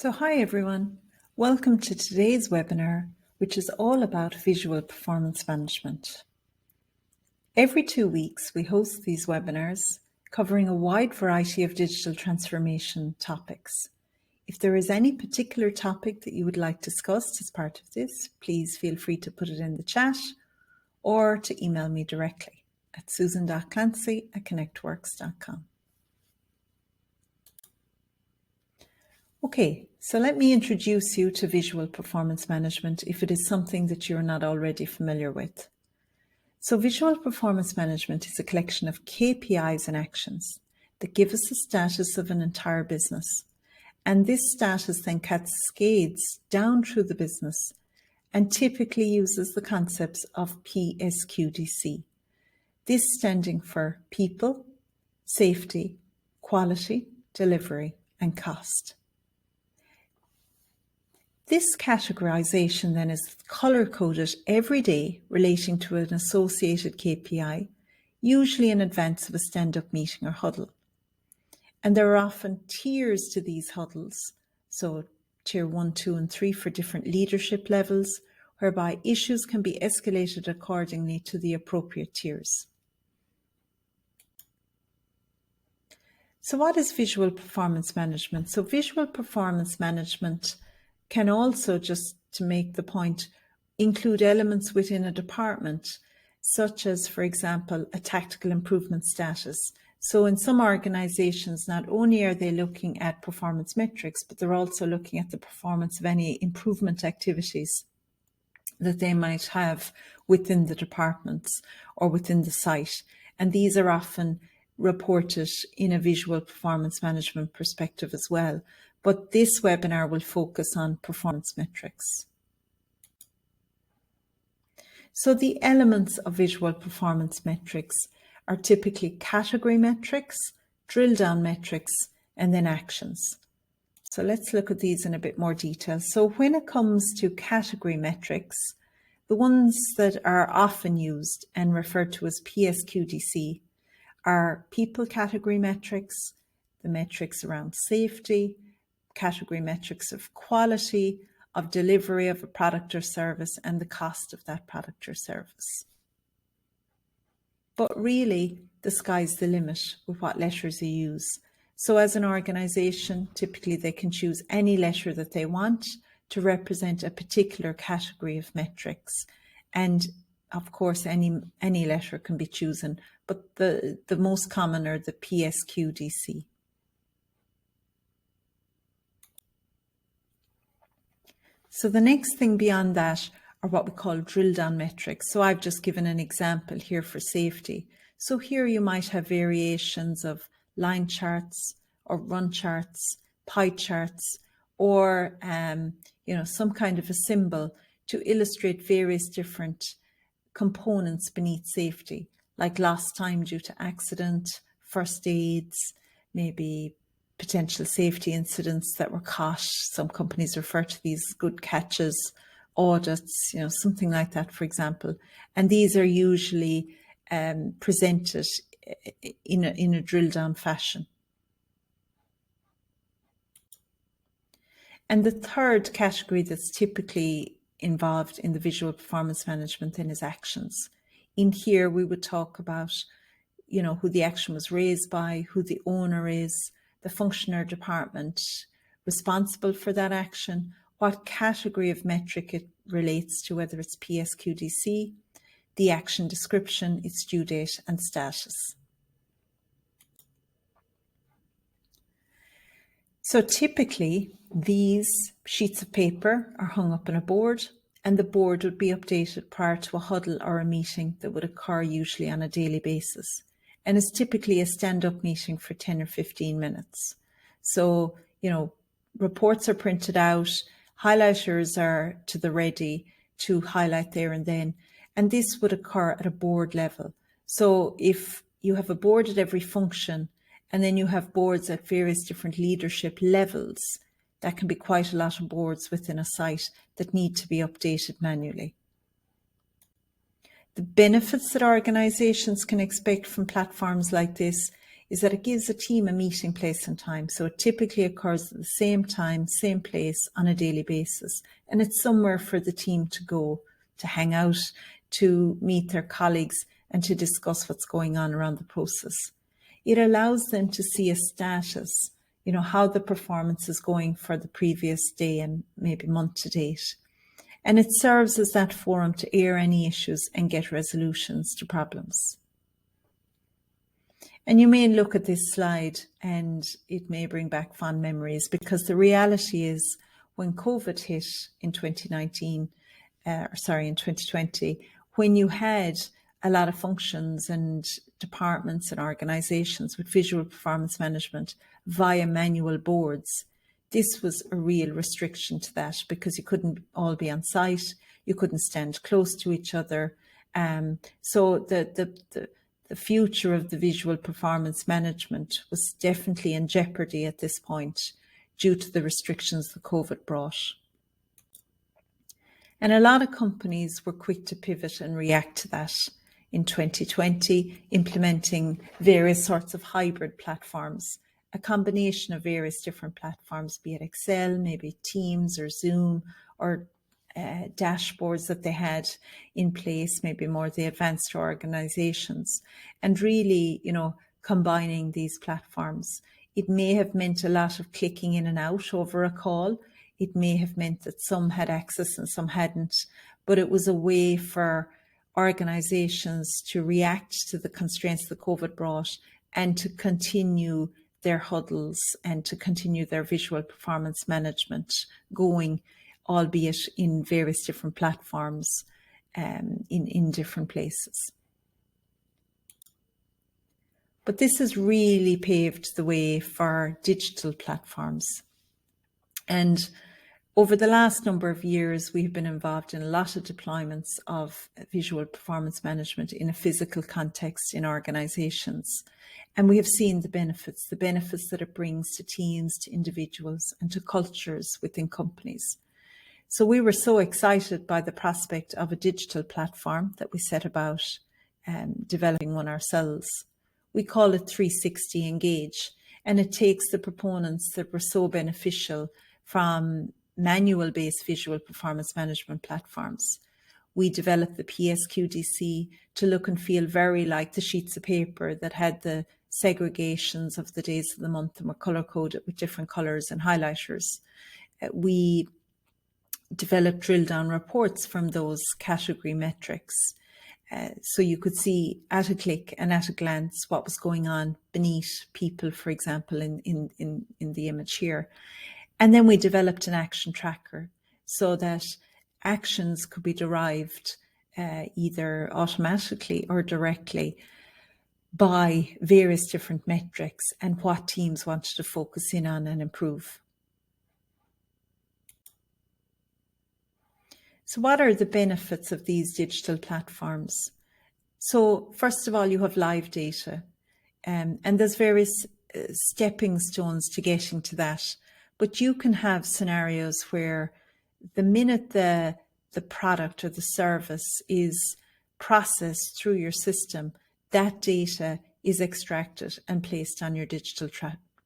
So hi everyone, welcome to today's webinar, which is all about visual performance management. Every 2 weeks, we host these webinars covering a wide variety of digital transformation topics. If there is any particular topic that you would like discussed as part of this, please feel free to put it in the chat or to email me directly at susan.clancy@connectworks.com. Okay, so let me introduce you to visual performance management if it is something that you're not already familiar with. So visual performance management is a collection of KPIs and actions that give us the status of an entire business. And this status then cascades down through the business and typically uses the concepts of PSQDC. This standing for people, safety, quality, delivery, and cost. This categorization then is color-coded every day relating to an associated KPI, usually in advance of a stand-up meeting or huddle. And there are often tiers to these huddles, so tier 1, 2, and 3 for different leadership levels, whereby issues can be escalated accordingly to the appropriate tiers. So what is visual performance management? So visual performance management can also, just to make the point, include elements within a department, such as, for example, a tactical improvement status. So in some organizations, not only are they looking at performance metrics, but they're also looking at the performance of any improvement activities that they might have within the departments or within the site. And these are often reported in a visual performance management perspective as well. But this webinar will focus on performance metrics. So the elements of visual performance metrics are typically category metrics, drill down metrics, and then actions. So let's look at these in a bit more detail. So when it comes to category metrics, the ones that are often used and referred to as PSQDC are people category metrics, the metrics around safety, category metrics of quality, of delivery of a product or service, and the cost of that product or service. But really, the sky's the limit with what letters you use. So as an organization, typically they can choose any letter that they want to represent a particular category of metrics. And of course, any letter can be chosen, but the most common are the PSQDC. So the next thing beyond that are what we call drill down metrics. So I've just given an example here for safety. So here you might have variations of line charts or run charts, pie charts, or some kind of a symbol to illustrate various different components beneath safety, like lost time due to accident, first aids, maybe potential safety incidents that were caught. Some companies refer to these good catches, audits, something like that, for example. And these are usually presented in a drill down fashion. And the third category that's typically involved in the visual performance management then is actions. In here, we would talk about, who the action was raised by, who the owner is, the function or department responsible for that action, what category of metric it relates to, whether it's PSQDC, the action description, its due date, and status. So typically, these sheets of paper are hung up on a board, and the board would be updated prior to a huddle or a meeting that would occur usually on a daily basis. And it's typically a stand-up meeting for 10 or 15 minutes. So, reports are printed out, highlighters are to the ready to highlight there and then, and this would occur at a board level. So if you have a board at every function, and then you have boards at various different leadership levels, that can be quite a lot of boards within a site that need to be updated manually. The benefits that organizations can expect from platforms like this is that it gives a team a meeting place and time. So it typically occurs at the same time, same place on a daily basis. And it's somewhere for the team to go, to hang out, to meet their colleagues, and to discuss what's going on around the process. It allows them to see a status, how the performance is going for the previous day and maybe month to date. And it serves as that forum to air any issues and get resolutions to problems. And you may look at this slide and it may bring back fond memories, because the reality is when COVID hit in 2020, when you had a lot of functions and departments and organizations with visual performance management via manual boards, this was a real restriction to that, because you couldn't all be on site, you couldn't stand close to each other. So the future of the visual performance management was definitely in jeopardy at this point due to the restrictions that COVID brought. And a lot of companies were quick to pivot and react to that in 2020, implementing various sorts of hybrid platforms, a combination of various different platforms, be it Excel, maybe Teams or Zoom, or dashboards that they had in place, maybe more the advanced organizations, and really, combining these platforms. It may have meant a lot of clicking in and out over a call. It may have meant that some had access and some hadn't, but it was a way for organizations to react to the constraints that COVID brought and to continue their huddles and to continue their visual performance management going, albeit in various different platforms in different places. But this has really paved the way for digital platforms. And over the last number of years, we've been involved in a lot of deployments of visual performance management in a physical context in organizations. And we have seen the benefits that it brings to teams, to individuals, and to cultures within companies. So we were so excited by the prospect of a digital platform that we set about developing one ourselves. We call it 360 Engage, and it takes the proponents that were so beneficial from manual-based visual performance management platforms. We developed the PSQDC to look and feel very like the sheets of paper that had the segregations of the days of the month and were color-coded with different colors and highlighters. We developed drill-down reports from those category metrics. So you could see at a click and at a glance what was going on beneath people, for example, in the image here. And then we developed an action tracker so that actions could be derived either automatically or directly by various different metrics and what teams wanted to focus in on and improve. So what are the benefits of these digital platforms? So first of all, you have live data, and there's various stepping stones to getting to that. But you can have scenarios where the minute the product or the service is processed through your system, that data is extracted and placed on your digital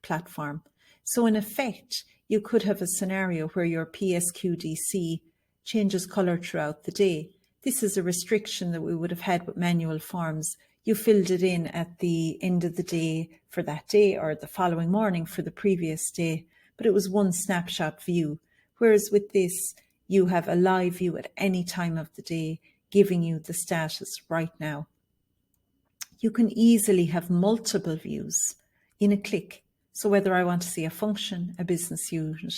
platform. So in effect, you could have a scenario where your PSQDC changes color throughout the day. This is a restriction that we would have had with manual forms. You filled it in at the end of the day for that day or the following morning for the previous day, but it was one snapshot view. Whereas with this, you have a live view at any time of the day, giving you the status right now. You can easily have multiple views in a click. So whether I want to see a function, a business unit,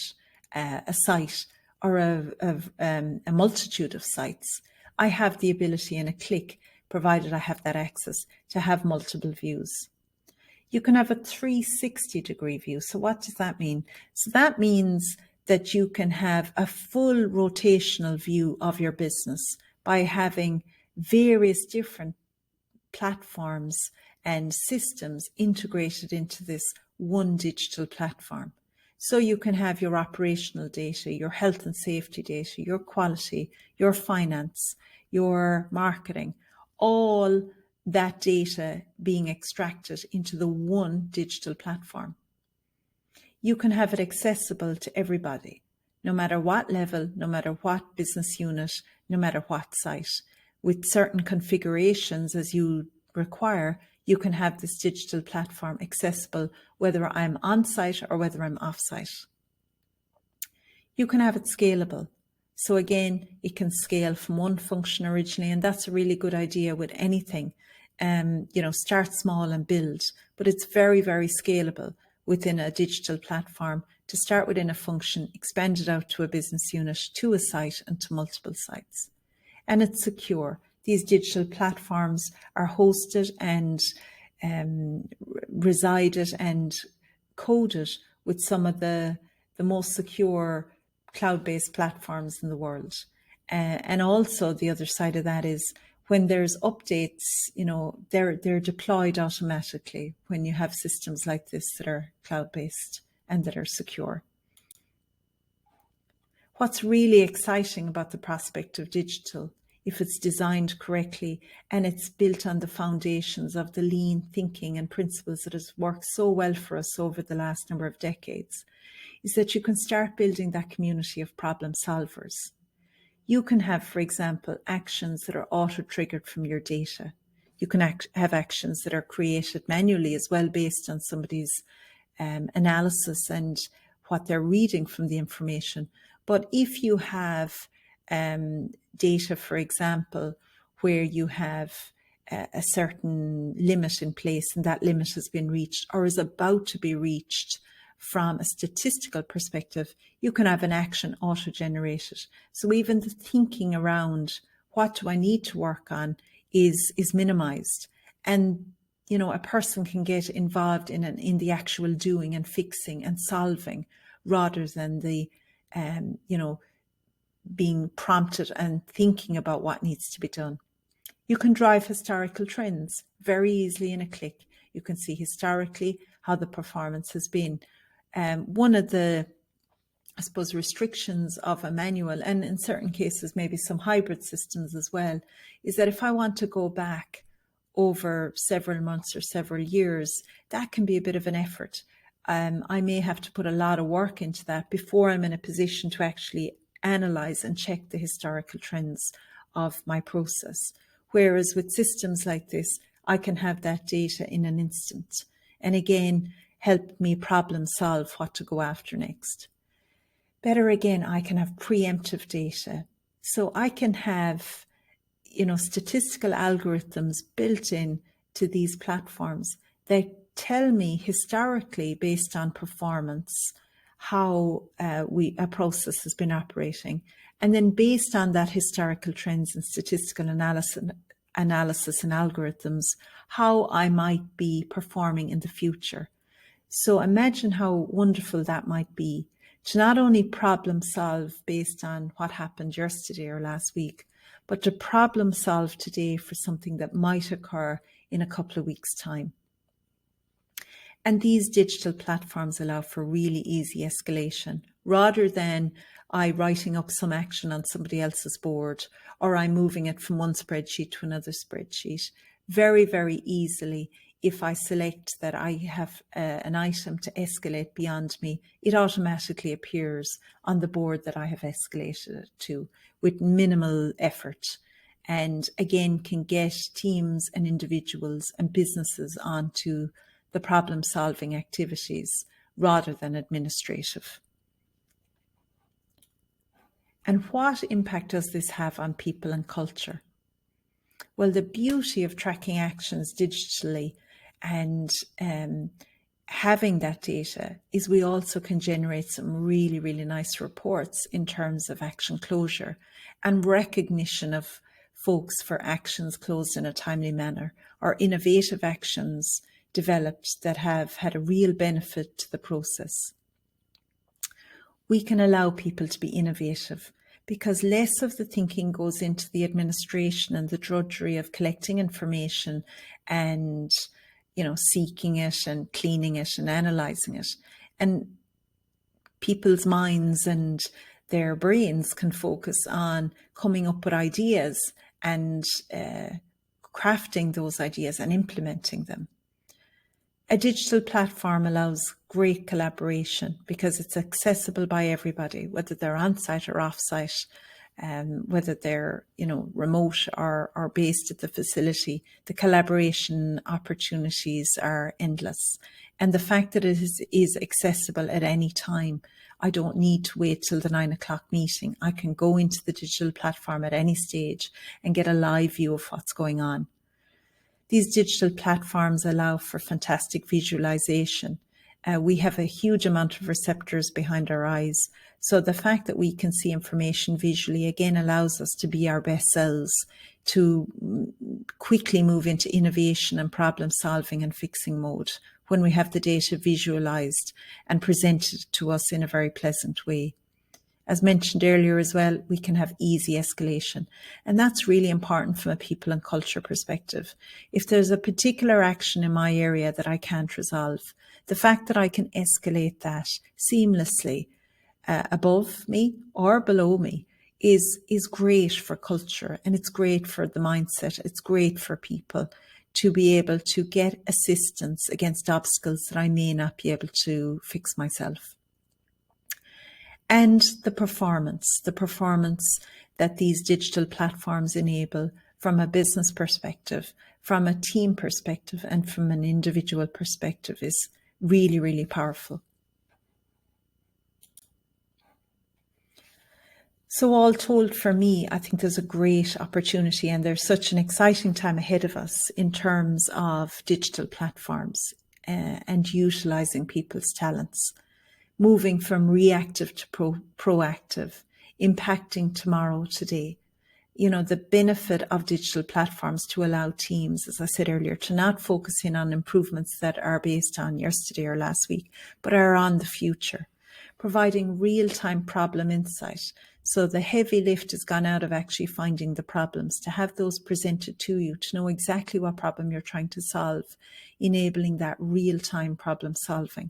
a site, or a multitude of sites, I have the ability in a click, provided I have that access, to have multiple views. You can have a 360-degree view. So what does that mean? So that means that you can have a full rotational view of your business by having various different platforms and systems integrated into this one digital platform. So you can have your operational data, your health and safety data, your quality, your finance, your marketing, all that data being extracted into the one digital platform. You can have it accessible to everybody, no matter what level, no matter what business unit, no matter what site. With certain configurations as you require, you can have this digital platform accessible whether I'm on site or whether I'm off site. You can have it scalable. So again, it can scale from one function originally, and that's a really good idea with anything. Start small and build, but it's very, very scalable within a digital platform to start within a function, expand it out to a business unit, to a site, and to multiple sites. And it's secure. These digital platforms are hosted and resided and coded with some of the most secure cloud-based platforms in the world. And also the other side of that is when there's updates, they're deployed automatically when you have systems like this that are cloud-based and that are secure. What's really exciting about the prospect of digital, if it's designed correctly and it's built on the foundations of the lean thinking and principles that has worked so well for us over the last number of decades, is that you can start building that community of problem solvers. You can have, for example, actions that are auto-triggered from your data. You can have actions that are created manually as well based on somebody's analysis and what they're reading from the information. But if you have data, for example, where you have a certain limit in place and that limit has been reached or is about to be reached from a statistical perspective, you can have an action auto-generated. So even the thinking around what do I need to work on is minimized. And a person can get involved in the actual doing and fixing and solving rather than the being prompted and thinking about what needs to be done. You can drive historical trends very easily in a click. You can see historically how the performance has been. One of the, I suppose, restrictions of a manual, and in certain cases maybe some hybrid systems as well, is that if I want to go back over several months or several years, that can be a bit of an effort. I may have to put a lot of work into that before I'm in a position to actually analyze and check the historical trends of my process. Whereas with systems like this, I can have that data in an instant. And again, help me problem solve what to go after next. Better again, I can have preemptive data. So I can have, statistical algorithms built in to these platforms that tell me historically based on performance how a process has been operating. And then based on that historical trends and statistical analysis and algorithms, how I might be performing in the future. So imagine how wonderful that might be to not only problem solve based on what happened yesterday or last week, but to problem solve today for something that might occur in a couple of weeks' time. And these digital platforms allow for really easy escalation rather than I writing up some action on somebody else's board or I moving it from one spreadsheet to another spreadsheet. Very, very easily, if I select that I have an item to escalate beyond me, it automatically appears on the board that I have escalated it to with minimal effort. And again, can get teams and individuals and businesses onto the problem-solving activities rather than administrative. And what impact does this have on people and culture? Well, the beauty of tracking actions digitally and having that data is we also can generate some really, really nice reports in terms of action closure and recognition of folks for actions closed in a timely manner or innovative actions developed that have had a real benefit to the process. We can allow people to be innovative because less of the thinking goes into the administration and the drudgery of collecting information and, seeking it and cleaning it and analysing it. And people's minds and their brains can focus on coming up with ideas and crafting those ideas and implementing them. A digital platform allows great collaboration because it's accessible by everybody, whether they're on-site or off-site, whether they're remote or based at the facility. The collaboration opportunities are endless. And the fact that it is accessible at any time, I don't need to wait till the 9 o'clock meeting. I can go into the digital platform at any stage and get a live view of what's going on. These digital platforms allow for fantastic visualization. We have a huge amount of receptors behind our eyes. So the fact that we can see information visually again allows us to be our best selves, to quickly move into innovation and problem solving and fixing mode when we have the data visualized and presented to us in a very pleasant way. As mentioned earlier as well, we can have easy escalation. And that's really important from a people and culture perspective. If there's a particular action in my area that I can't resolve, the fact that I can escalate that seamlessly above me or below me is great for culture, and it's great for the mindset. It's great for people to be able to get assistance against obstacles that I may not be able to fix myself. And the performance that these digital platforms enable from a business perspective, from a team perspective, and from an individual perspective is really, really powerful. So all told, for me, I think there's a great opportunity and there's such an exciting time ahead of us in terms of digital platforms and utilising people's talents. Moving from reactive to proactive, impacting tomorrow, today. The benefit of digital platforms to allow teams, as I said earlier, to not focus in on improvements that are based on yesterday or last week, but are on the future, providing real-time problem insight. So the heavy lift has gone out of actually finding the problems, to have those presented to you, to know exactly what problem you're trying to solve, enabling that real-time problem solving.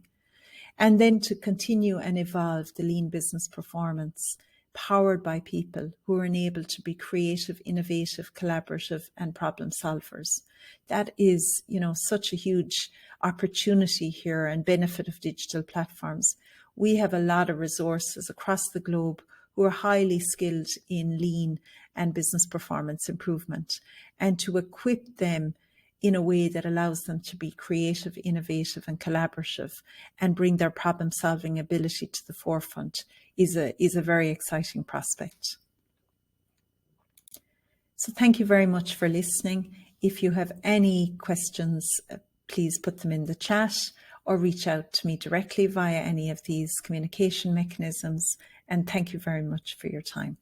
And then to continue and evolve the lean business performance powered by people who are enabled to be creative, innovative, collaborative, and problem solvers. That is, such a huge opportunity here and benefit of digital platforms. We have a lot of resources across the globe who are highly skilled in lean and business performance improvement, and to equip them in a way that allows them to be creative, innovative, and collaborative and bring their problem-solving ability to the forefront is a very exciting prospect. So thank you very much for listening. If you have any questions, please put them in the chat or reach out to me directly via any of these communication mechanisms. And thank you very much for your time.